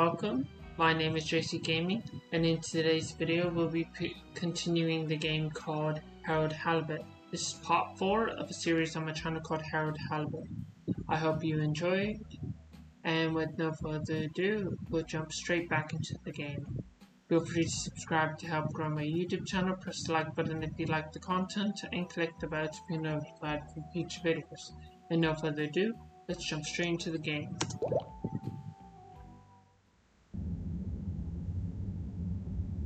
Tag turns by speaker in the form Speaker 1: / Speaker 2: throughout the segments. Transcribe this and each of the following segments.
Speaker 1: welcome. My name is JC Gaming, and in today's video we'll be continuing the game called Halibut. This is part 4 of a series on my channel called Halibut. I hope you enjoy, and with no further ado, we'll jump straight back into the game. Feel free to subscribe to help grow my YouTube channel, press the like button if you like the content, and click the bell to be notified for future videos. And no further ado, let's jump straight into the game.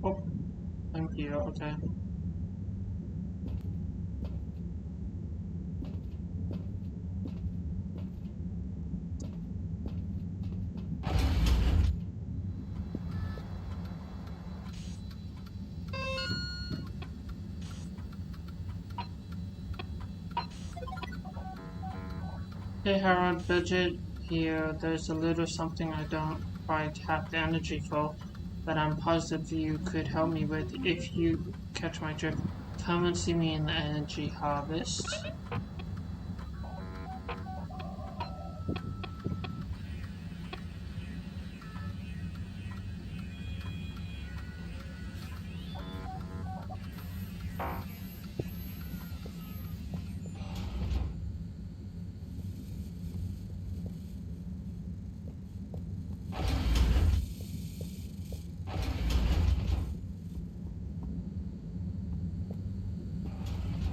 Speaker 1: Oh, thank you, okay. Hey Harold, budget here. There's a little something I don't quite have the energy for, but I'm positive you could help me with if you catch my drift. Come and see me in the energy harvest.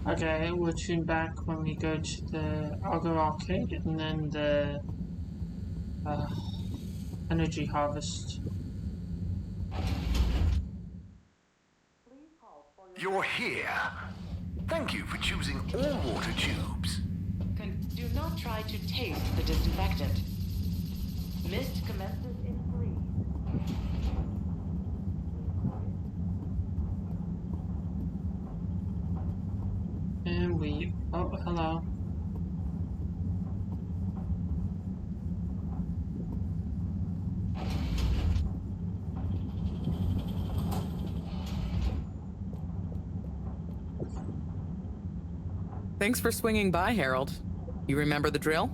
Speaker 1: Okay, we'll tune back when we go to the arcade and then the energy harvest.
Speaker 2: You're here. Thank you for choosing all water tubes.
Speaker 3: Do not try to taste the disinfectant. Mist commences in 3.
Speaker 1: And we... oh, hello.
Speaker 4: Thanks for swinging by, Harold. You remember the drill?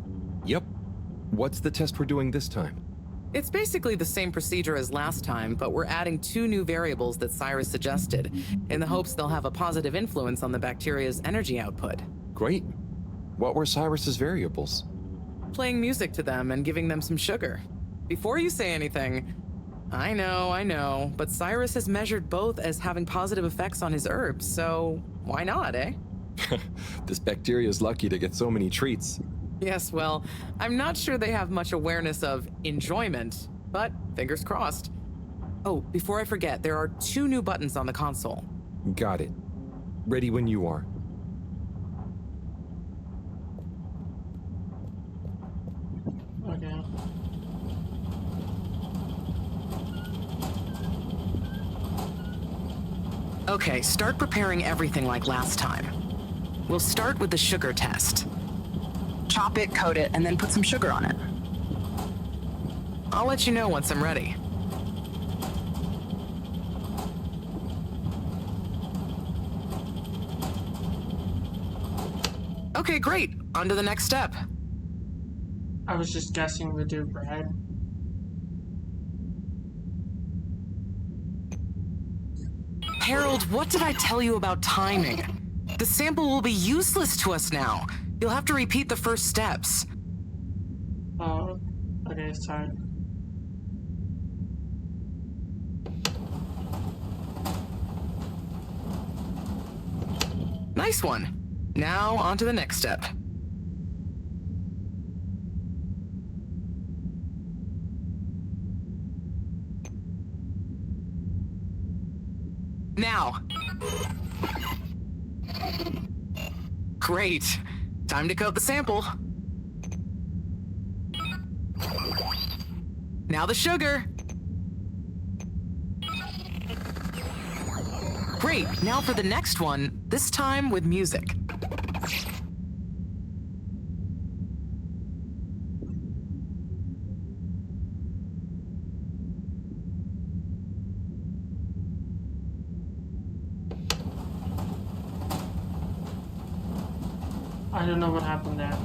Speaker 5: Yep. What's the test we're doing this time?
Speaker 4: It's basically the same procedure as last time, but we're adding 2 new variables that Cyrus suggested, in the hopes they'll have a positive influence on the bacteria's energy output.
Speaker 5: Great. What were Cyrus's variables?
Speaker 4: Playing music to them and giving them some sugar. Before you say anything, I know, but Cyrus has measured both as having positive effects on his herbs, so why not, eh?
Speaker 5: This bacteria's lucky to get so many treats.
Speaker 4: Yes, well, I'm not sure they have much awareness of enjoyment, but fingers crossed. Oh, before I forget, there are 2 new buttons on the console.
Speaker 5: Got it. Ready when you are.
Speaker 1: Okay.
Speaker 4: Okay, start preparing everything like last time. We'll start with the sugar test. Chop it, coat it, and then put some sugar on it. I'll let you know once I'm ready. Okay, great. On to the next step.
Speaker 1: I was just guessing we'd do bread.
Speaker 4: Harold, what did I tell you about timing? The sample will be useless to us now. You'll have to repeat the first steps.
Speaker 1: Oh, okay, sorry.
Speaker 4: Nice one. Now, on to the next step. Now. Great. Time to coat the sample. Now the sugar. Great. Now for the next one, this time with music.
Speaker 1: I don't know what happened there.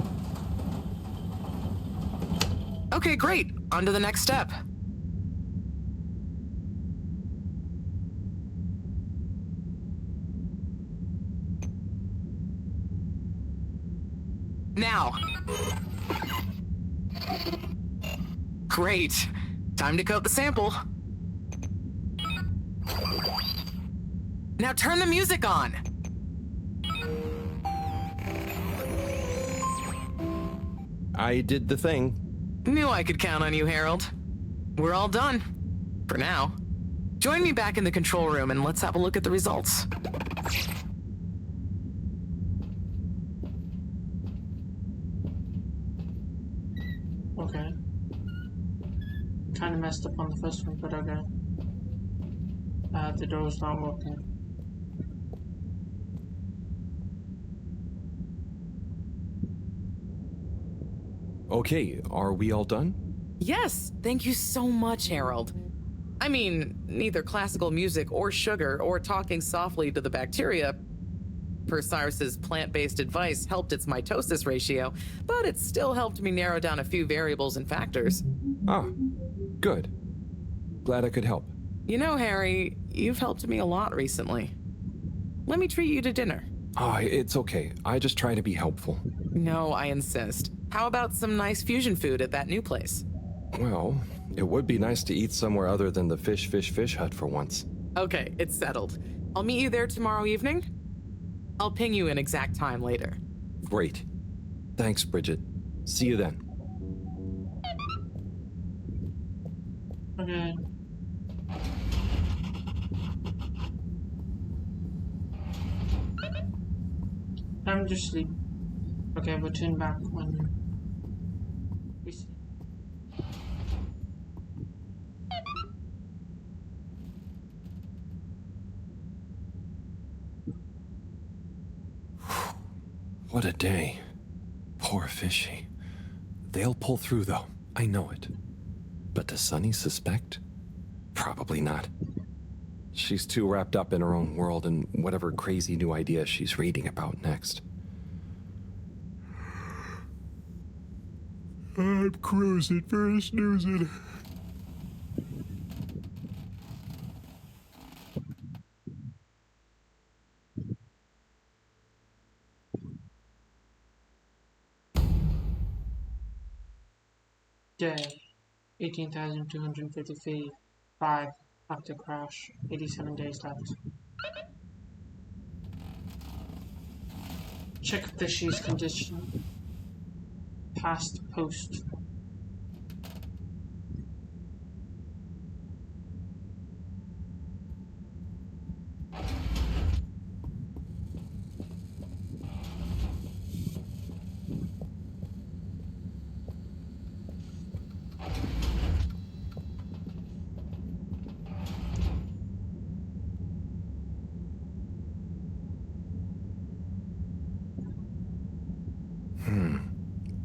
Speaker 4: Okay, great. On to the next step. Now. Great. Time to coat the sample. Now turn the music on.
Speaker 5: I did the thing.
Speaker 4: Knew I could count on you, Harold. We're all done. For now. Join me back in the control room and let's have a look at the results.
Speaker 1: Okay. Kind of messed up on the first one, but okay. The door's not working.
Speaker 5: Okay, are we all done?
Speaker 4: Yes, thank you so much, Harold. I mean, neither classical music or sugar or talking softly to the bacteria, per Cyrus's plant-based advice, helped its mitosis ratio, but it still helped me narrow down a few variables and factors.
Speaker 5: Ah, good. Glad I could help.
Speaker 4: You know, Harry, you've helped me a lot recently. Let me treat you to dinner.
Speaker 5: Ah, it's okay. I just try to be helpful.
Speaker 4: No, I insist. How about some nice fusion food at that new place?
Speaker 5: Well, it would be nice to eat somewhere other than the fish hut for once.
Speaker 4: Okay, it's settled. I'll meet you there tomorrow evening. I'll ping you an exact time later.
Speaker 5: Great. Thanks, Bridget. See you then.
Speaker 1: Okay. I'm just sleep. Okay, we'll turn back when we see.
Speaker 5: What a day. Poor Fishy. They'll pull through, though. I know it. But does Sunny suspect? Probably not. She's too wrapped up in her own world and whatever crazy new idea she's reading about next. I'm cruising for a snoozing.
Speaker 1: Day 18,250 feet. 5 after crash. 87 days left. Check Fishy's condition. Past post.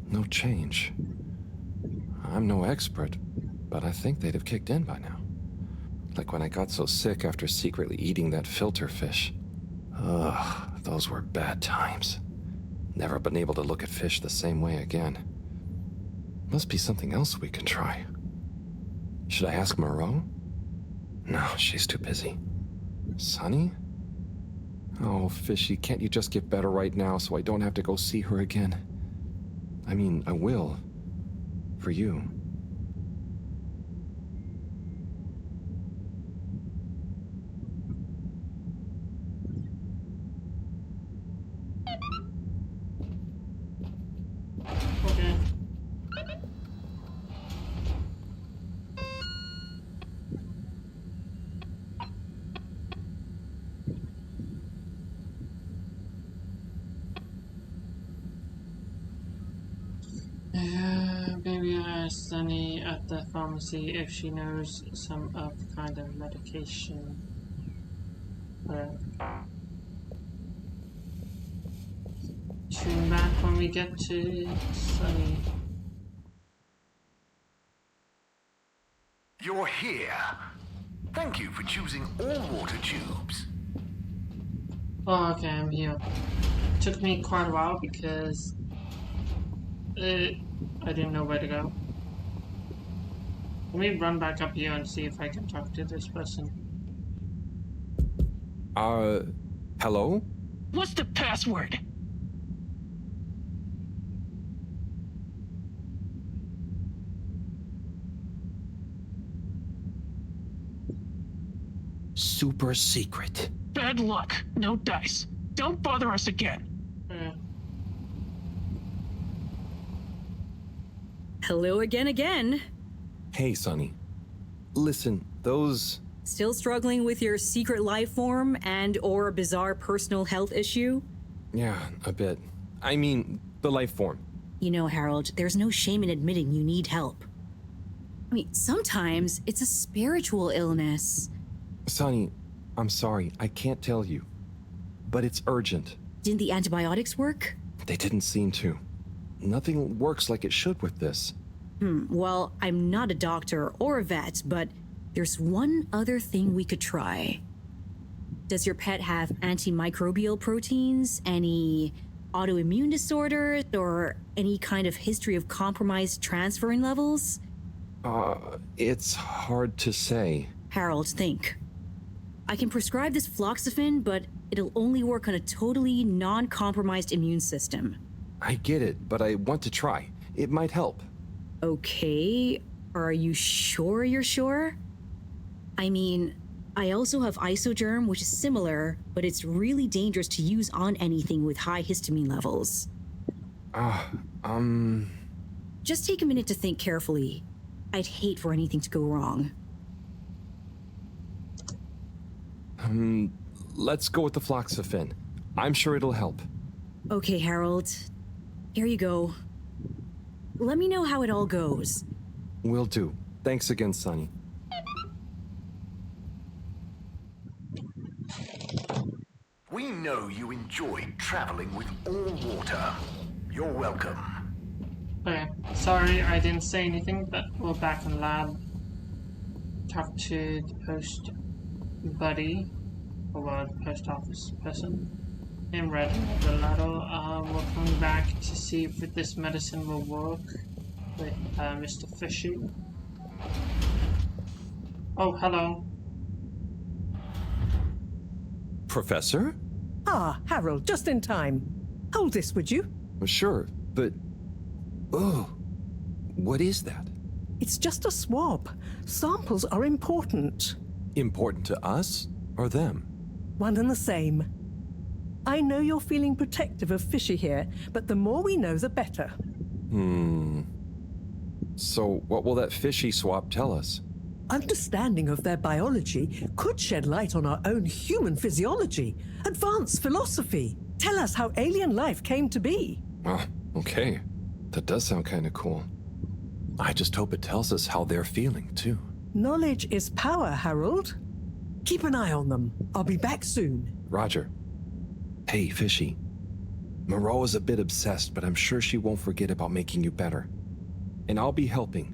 Speaker 5: No change. I'm no expert, but I think they'd have kicked in by now. Like when I got so sick after secretly eating that filter fish. Ugh, those were bad times. Never been able to look at fish the same way again. Must be something else we can try. Should I ask Moreau? No, she's too busy. Sunny? Oh, Fishy, can't you just get better right now so I don't have to go see her again? I mean, I will. For you.
Speaker 1: Okay. Maybe I ask Sunny at the pharmacy if she knows some of kind of medication. Tune back when we get to Sunny.
Speaker 2: You're here. Thank you for choosing all water tubes.
Speaker 1: Oh, okay, I'm here. Took me quite a while because I didn't know where to go. Let me run back up here and see if I can talk to this person.
Speaker 5: Hello?
Speaker 6: What's the password?
Speaker 5: super secret.
Speaker 6: Bad luck. No dice. Don't bother us again.
Speaker 7: Hello again.
Speaker 5: Hey, Sonny. Listen, those...
Speaker 7: Still struggling with your secret life form and or a bizarre personal health issue?
Speaker 5: Yeah, a bit. I mean, the life form.
Speaker 7: You know, Harold, there's no shame in admitting you need help. I mean, sometimes it's a spiritual illness.
Speaker 5: Sonny, I'm sorry, I can't tell you. But it's urgent.
Speaker 7: Didn't the antibiotics work?
Speaker 5: They didn't seem to. Nothing works like it should with this.
Speaker 7: Well, I'm not a doctor or a vet, but there's one other thing we could try. Does your pet have antimicrobial proteins, any autoimmune disorders, or any kind of history of compromised transferrin levels?
Speaker 5: It's hard to say.
Speaker 7: Harold, think. I can prescribe this floxifene, but it'll only work on a totally non-compromised immune system.
Speaker 5: I get it, but I want to try. It might help.
Speaker 7: Okay, are you sure you're sure? I mean, I also have Isogerm, which is similar, but it's really dangerous to use on anything with high histamine levels. Just take a minute to think carefully. I'd hate for anything to go wrong.
Speaker 5: Let's go with the floxifene. I'm sure it'll help.
Speaker 7: Okay, Harold. Here you go. Let me know how it all goes.
Speaker 5: Will do. Thanks again, Sonny.
Speaker 2: We know you enjoyed traveling with all water. You're welcome.
Speaker 1: Okay, sorry I didn't say anything, but we're back in lab. Talk to the post buddy, or well, the post office person. In red, the latter. We're coming back to see if this medicine will work with Mr. Fishy. Oh, hello.
Speaker 5: Professor?
Speaker 8: Ah, Harold, just in time. Hold this, would you?
Speaker 5: Sure, but... Oh, what is that?
Speaker 8: It's just a swab. Samples are important.
Speaker 5: Important to us or them?
Speaker 8: One and the same. I know you're feeling protective of Fishy here, but the more we know, the better.
Speaker 5: So what will that Fishy swab tell us?
Speaker 8: Understanding of their biology could shed light on our own human physiology, advance philosophy, tell us how alien life came to be.
Speaker 5: Oh, okay. That does sound kind of cool. I just hope it tells us how they're feeling, too.
Speaker 8: Knowledge is power, Harold. Keep an eye on them. I'll be back soon.
Speaker 5: Roger. Hey, Fishy. Moreau is a bit obsessed, but I'm sure she won't forget about making you better. And I'll be helping.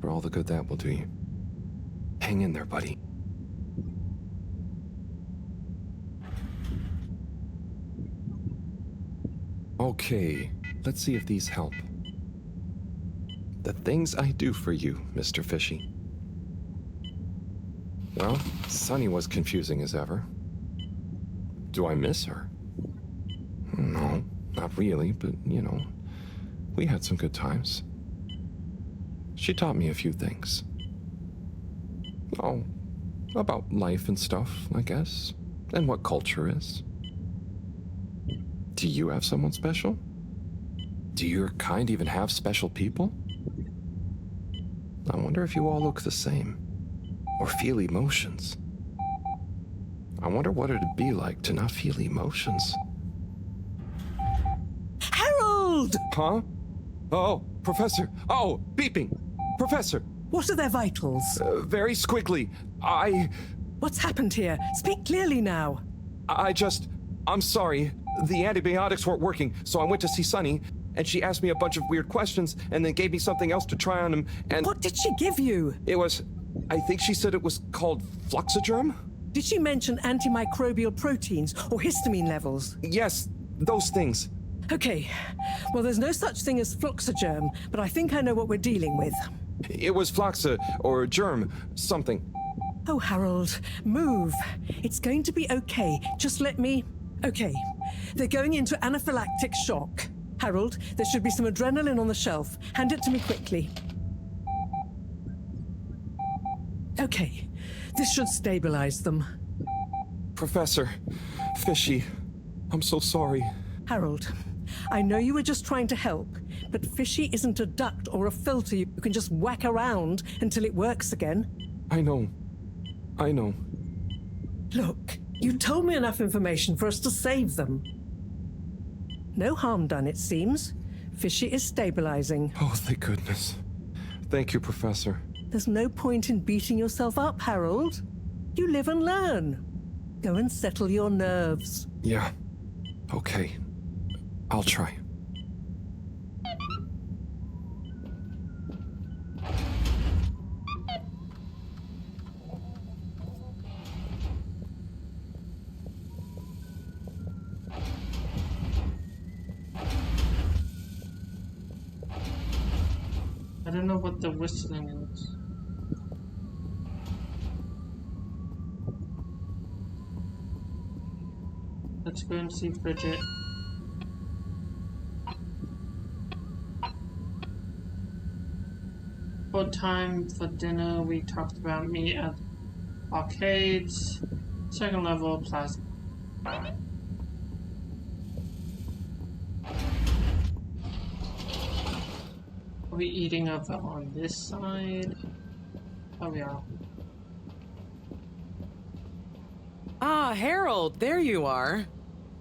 Speaker 5: For all the good that will do you. Hang in there, buddy. Okay, let's see if these help. The things I do for you, Mr. Fishy. Well, Sunny was confusing as ever. Do I miss her? No, not really, but, you know, we had some good times. She taught me a few things. Oh, about life and stuff, I guess, and what culture is. Do you have someone special? Do your kind even have special people? I wonder if you all look the same, or feel emotions. I wonder what it'd be like to not feel emotions.
Speaker 8: Harold!
Speaker 5: Huh? Oh, Professor. Oh, beeping. Professor.
Speaker 8: What are their vitals?
Speaker 5: Very squiggly.
Speaker 8: What's happened here? Speak clearly now.
Speaker 5: I'm sorry. The antibiotics weren't working, so I went to see Sunny, and she asked me a bunch of weird questions, and then gave me something else to try on him, and...
Speaker 8: What did she give you?
Speaker 5: It was... I think she said it was called Fluxogerm?
Speaker 8: Did she mention antimicrobial proteins or histamine levels?
Speaker 5: Yes, those things.
Speaker 8: Okay. Well, there's no such thing as Fluxogerm, but I think I know what we're dealing with.
Speaker 5: It was Floxa, or germ, something.
Speaker 8: Oh, Harold, move. It's going to be okay. Just let me... Okay. They're going into anaphylactic shock. Harold, there should be some adrenaline on the shelf. Hand it to me quickly. Okay. This should stabilize them.
Speaker 5: Professor, Fishy, I'm so sorry.
Speaker 8: Harold, I know you were just trying to help, but Fishy isn't a duct or a filter you can just whack around until it works again.
Speaker 5: I know.
Speaker 8: Look, you told me enough information for us to save them. No harm done, it seems. Fishy is stabilizing.
Speaker 5: Oh, thank goodness. Thank you, Professor.
Speaker 8: There's no point in beating yourself up, Harold. You live and learn. Go and settle your nerves.
Speaker 5: Yeah. Okay. I'll try.
Speaker 1: I don't know what the whistling is. Let's go and see Bridget. What time for dinner? We talked about meat at arcades. Second level plaza. Are we eating over on this side? Oh, we are.
Speaker 4: Ah, Harold, there you are.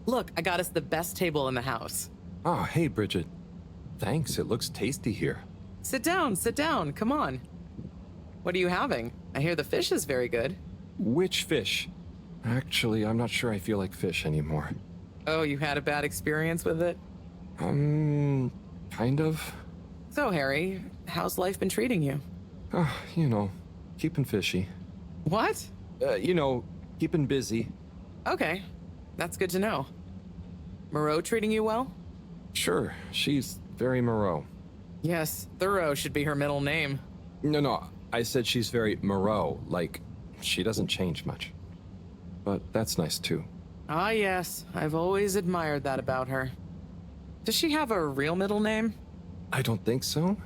Speaker 4: Look, I got us the best table in the house.
Speaker 5: Oh, hey, Bridget. Thanks, it looks tasty here.
Speaker 4: Sit down, come on. What are you having? I hear the fish is very good.
Speaker 5: Which fish? Actually, I'm not sure I feel like fish anymore.
Speaker 4: Oh, you had a bad experience with it?
Speaker 5: Kind of.
Speaker 4: So, Harry, how's life been treating you?
Speaker 5: Keeping fishy.
Speaker 4: What?
Speaker 5: Keeping busy.
Speaker 4: Okay, that's good to know. Moreau treating you well?
Speaker 5: Sure, she's very Moreau.
Speaker 4: Yes, Thorough should be her middle name.
Speaker 5: No, I said she's very Moreau, like, she doesn't change much. But that's nice too.
Speaker 4: Ah, yes, I've always admired that about her. Does she have a real middle name?
Speaker 5: I don't think so.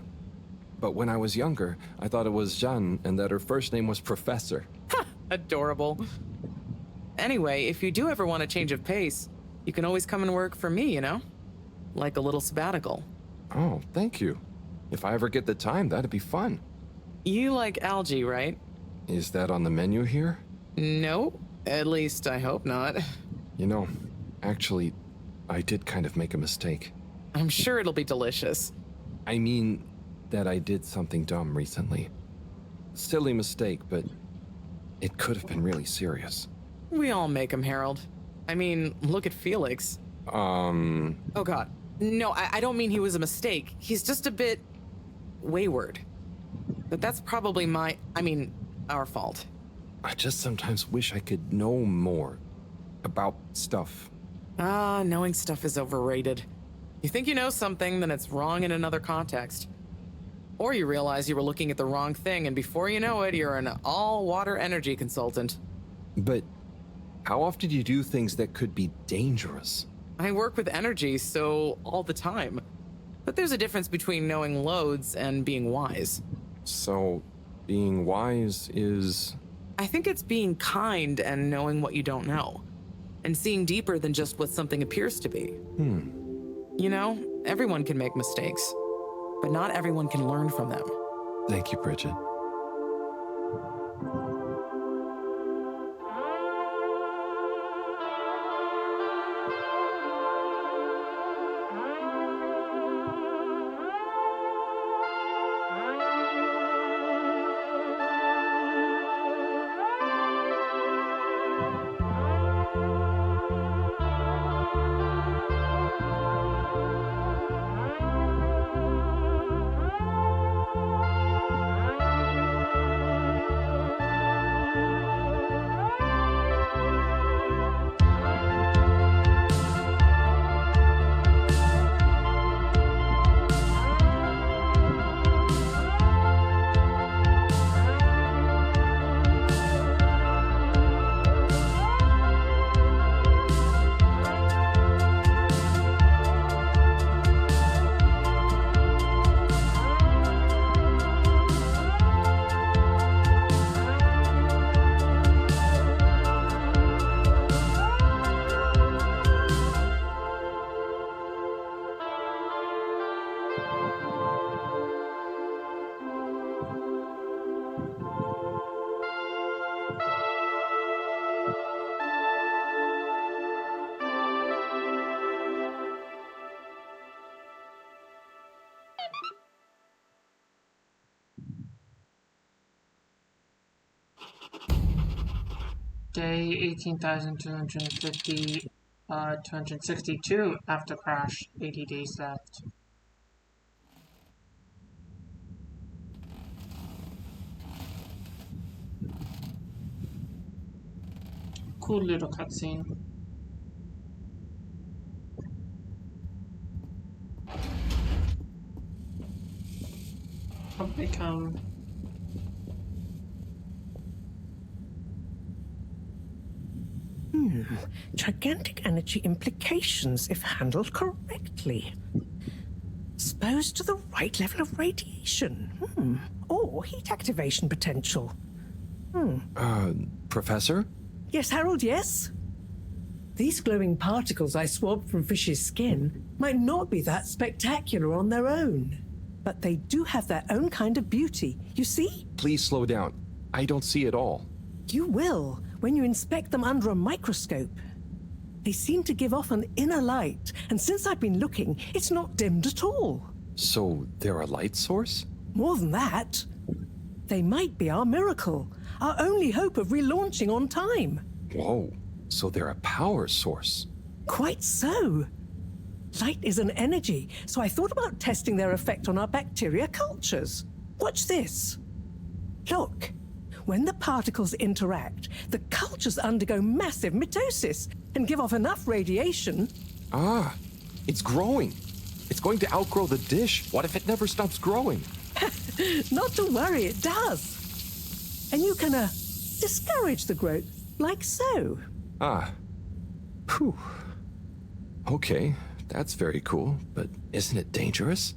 Speaker 5: But when I was younger, I thought it was Jeanne and that her first name was Professor.
Speaker 4: Ha! Adorable. Anyway, if you do ever want a change of pace, you can always come and work for me, Like a little sabbatical.
Speaker 5: Oh, thank you. If I ever get the time, that'd be fun.
Speaker 4: You like algae, right?
Speaker 5: Is that on the menu here?
Speaker 4: No, at least I hope not.
Speaker 5: Actually, I did kind of make a mistake.
Speaker 4: I'm sure it'll be delicious.
Speaker 5: I mean that I did something dumb recently. Silly mistake, but it could have been really serious.
Speaker 4: We all make them, Harold. I mean, look at Felix. Oh god. No, I don't mean he was a mistake. He's just a bit wayward. But that's probably our fault.
Speaker 5: I just sometimes wish I could know more about stuff.
Speaker 4: Knowing stuff is overrated. You think you know something, then it's wrong in another context. Or you realize you were looking at the wrong thing, and before you know it, you're an all-water energy consultant.
Speaker 5: But how often do you do things that could be dangerous?
Speaker 4: I work with energy, so all the time. But there's a difference between knowing loads and being wise.
Speaker 5: So, being wise is...
Speaker 4: I think it's being kind and knowing what you don't know. And seeing deeper than just what something appears to be. Everyone can make mistakes. But not everyone can learn from them.
Speaker 5: Thank you, Bridget.
Speaker 1: Day 18,250, 262 after crash, 80 days left. Cool little cutscene. Probably come.
Speaker 8: Gigantic energy implications if handled correctly. Exposed to the right level of radiation. Or heat activation potential.
Speaker 5: Professor?
Speaker 8: Yes, Harold, yes? These glowing particles I swabbed from Fishy's skin might not be that spectacular on their own. But they do have their own kind of beauty, you see?
Speaker 5: Please slow down. I don't see it all.
Speaker 8: You will when you inspect them under a microscope. They seem to give off an inner light, and since I've been looking, it's not dimmed at all.
Speaker 5: So they're a light source?
Speaker 8: More than that, they might be our miracle, our only hope of relaunching on time.
Speaker 5: Whoa, so they're a power source.
Speaker 8: Quite so. Light is an energy, so I thought about testing their effect on our bacteria cultures. Watch this. Look. When the particles interact, the cultures undergo massive mitosis and give off enough radiation.
Speaker 5: Ah, it's growing. It's going to outgrow the dish. What if it never stops growing?
Speaker 8: Not to worry, it does. And you can, discourage the growth, like so.
Speaker 5: Ah. Phew. Okay, that's very cool, but isn't it dangerous?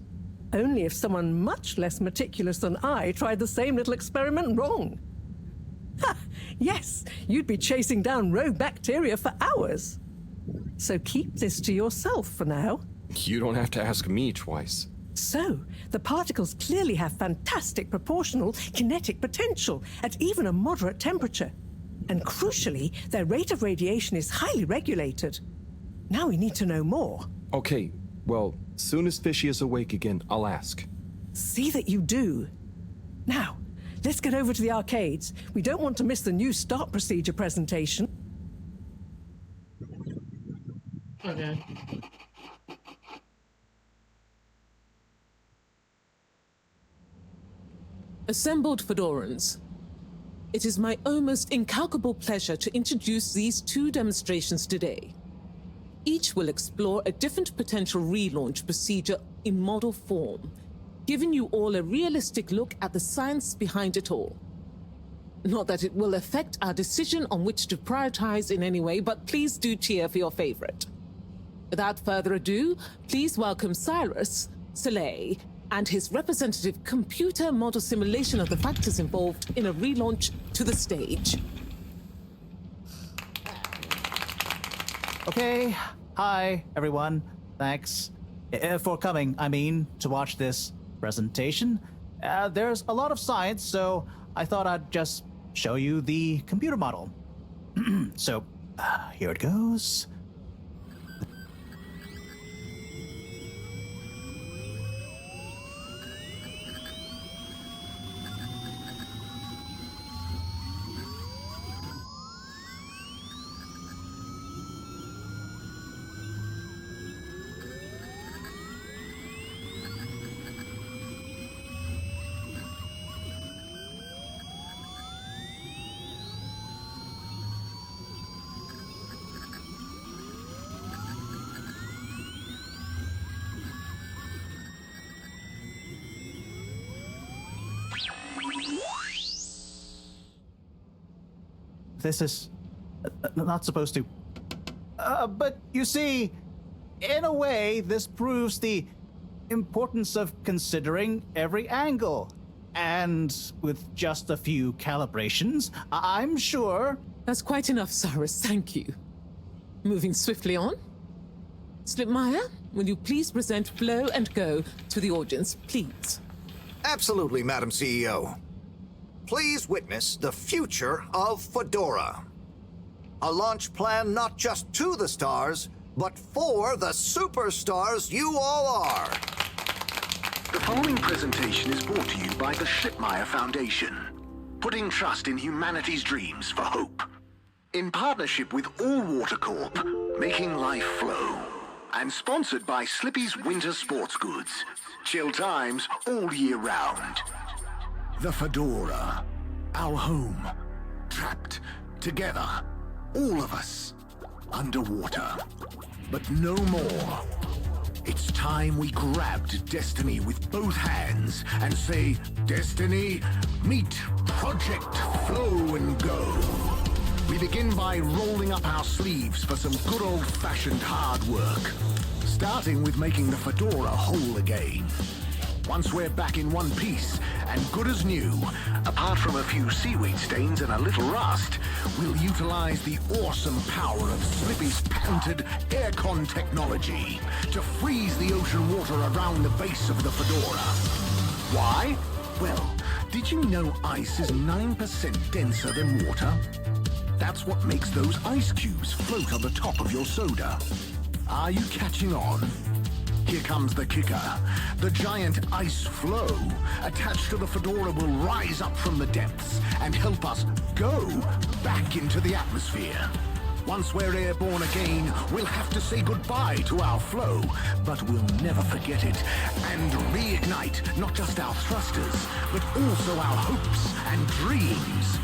Speaker 8: Only if someone much less meticulous than I tried the same little experiment wrong. Ha! Yes, you'd be chasing down rogue bacteria for hours. So keep this to yourself for now.
Speaker 5: You don't have to ask me twice.
Speaker 8: So, the particles clearly have fantastic proportional kinetic potential at even a moderate temperature. And crucially, their rate of radiation is highly regulated. Now we need to know more.
Speaker 5: Okay, well, soon as Fishy is awake again, I'll ask.
Speaker 8: See that you do. Now, let's get over to the arcades. We don't want to miss the new start procedure presentation.
Speaker 1: Okay.
Speaker 9: Assembled Fedorans, it is my almost incalculable pleasure to introduce these two demonstrations today. Each will explore a different potential relaunch procedure in model form, giving you all a realistic look at the science behind it all. Not that it will affect our decision on which to prioritize in any way, but please do cheer for your favorite. Without further ado, please welcome Cyrus, Soleil, and his representative computer model simulation of the factors involved in a relaunch to the stage.
Speaker 10: Okay, hi everyone. Thanks for coming, to watch this presentation. There's a lot of science, so I thought I'd just show you the computer model. So, here it goes. This is not supposed to. But you see, in a way, this proves the importance of considering every angle. And with just a few calibrations, I'm sure...
Speaker 9: That's quite enough, Cyrus, thank you. Moving swiftly on. Slipmeyer, will you please present Flow and Go to the audience, please?
Speaker 2: Absolutely, Madam CEO. Please witness the future of Fedora. A launch plan not just to the stars, but for the superstars you all are. The following presentation is brought to you by the Schlittmeyer Foundation, putting trust in humanity's dreams for hope. In partnership with All Water Corp, making life flow. And sponsored by Slippy's Winter Sports Goods. Chill times all year round. The Fedora. Our home. Trapped together. All of us. Underwater. But no more. It's time we grabbed Destiny with both hands and say, Destiny, meet Project Flow and Go. We begin by rolling up our sleeves for some good old-fashioned hard work. Starting with making the Fedora whole again. Once we're back in one piece, and good as new, apart from a few seaweed stains and a little rust, we'll utilize the awesome power of Slippy's patented aircon technology to freeze the ocean water around the base of the Fedora. Why? Well, did you know ice is 9% denser than water? That's what makes those ice cubes float on the top of your soda. Are you catching on? Here comes the kicker. The giant ice flow attached to the Fedora will rise up from the depths and help us go back into the atmosphere. Once we're airborne again, we'll have to say goodbye to our flow, but we'll never forget it and reignite not just our thrusters, but also our hopes and dreams.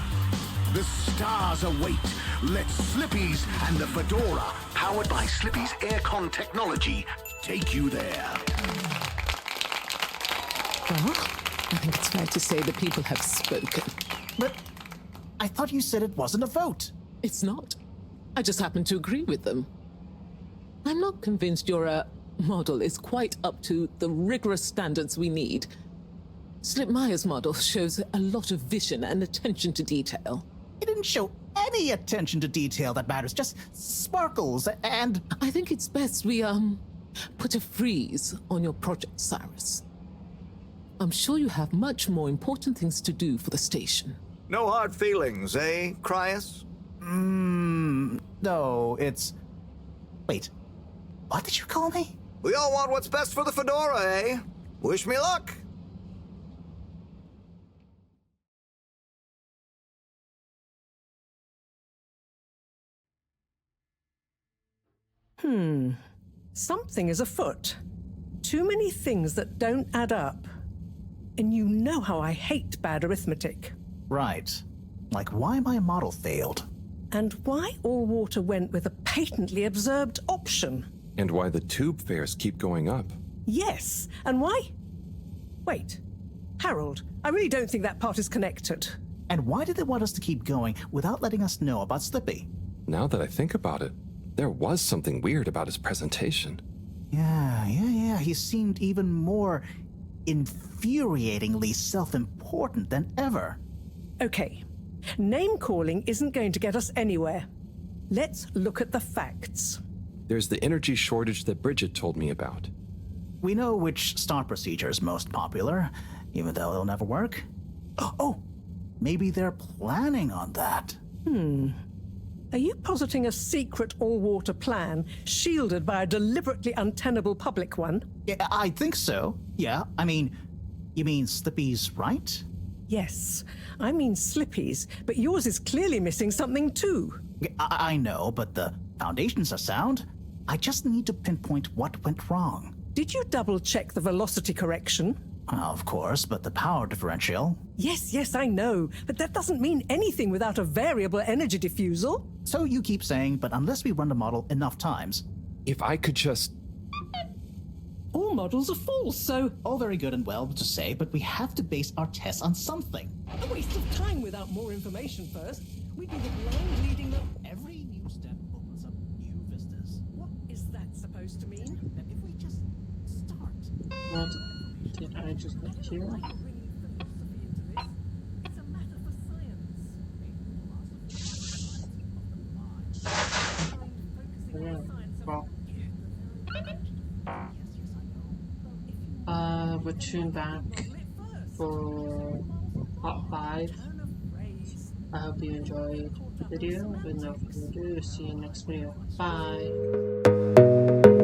Speaker 2: The stars await. Let Slippy's and the Fedora, powered by Slippy's aircon technology, take you there.
Speaker 9: Well, I think it's fair to say the people have spoken.
Speaker 10: But I thought you said it wasn't a vote.
Speaker 9: It's not. I just happen to agree with them. I'm not convinced your model is quite up to the rigorous standards we need. Slipmeyer's model shows a lot of vision and attention to detail.
Speaker 10: It didn't show any attention to detail that matters, just sparkles and...
Speaker 9: I think it's best we, put a freeze on your project, Cyrus. I'm sure you have much more important things to do for the station.
Speaker 2: No hard feelings, eh, Cryus?
Speaker 10: No, it's... Wait, what did you call me?
Speaker 2: We all want what's best for the Fedora, eh? Wish me luck.
Speaker 8: Something is afoot. Too many things that don't add up. And you know how I hate bad arithmetic.
Speaker 10: Right. Like why my model failed.
Speaker 8: And why All Water went with a patently absurd option.
Speaker 5: And why the tube fares keep going up.
Speaker 8: Yes, and why? Wait, Harold, I really don't think that part is connected.
Speaker 10: And why did they want us to keep going without letting us know about Slippy?
Speaker 5: Now that I think about it, there was something weird about his presentation.
Speaker 10: Yeah. He seemed even more infuriatingly self-important than ever.
Speaker 8: Okay, name-calling isn't going to get us anywhere. Let's look at the facts.
Speaker 5: There's the energy shortage that Bridget told me about.
Speaker 10: We know which start procedure is most popular, even though it'll never work. Oh, maybe they're planning on that.
Speaker 8: Are you positing a secret all-water plan, shielded by a deliberately untenable public one?
Speaker 10: Yeah, I think so. Yeah, I mean, you mean Slippy's right?
Speaker 8: Yes, I mean Slippy's, but yours is clearly missing something too.
Speaker 10: I know, but the foundations are sound. I just need to pinpoint what went wrong.
Speaker 8: Did you double-check the velocity correction?
Speaker 10: Of course, but the power differential...
Speaker 8: Yes, I know, but that doesn't mean anything without a variable energy diffusal.
Speaker 10: So you keep saying, but unless we run the model enough times...
Speaker 5: If I could just...
Speaker 8: All models are false, so...
Speaker 10: All very good and well to say, but we have to base our tests on something.
Speaker 8: A waste of time without more information first. We'd be the blind leading the...
Speaker 10: Every new step opens up new vistas.
Speaker 8: What is that supposed to mean?
Speaker 10: And if we just start...
Speaker 1: What did I just make here?
Speaker 8: It's a matter for science.
Speaker 1: Yeah, well, we'll tune back for Part 5. I hope you enjoyed the video. With no further ado, see you next video. Bye!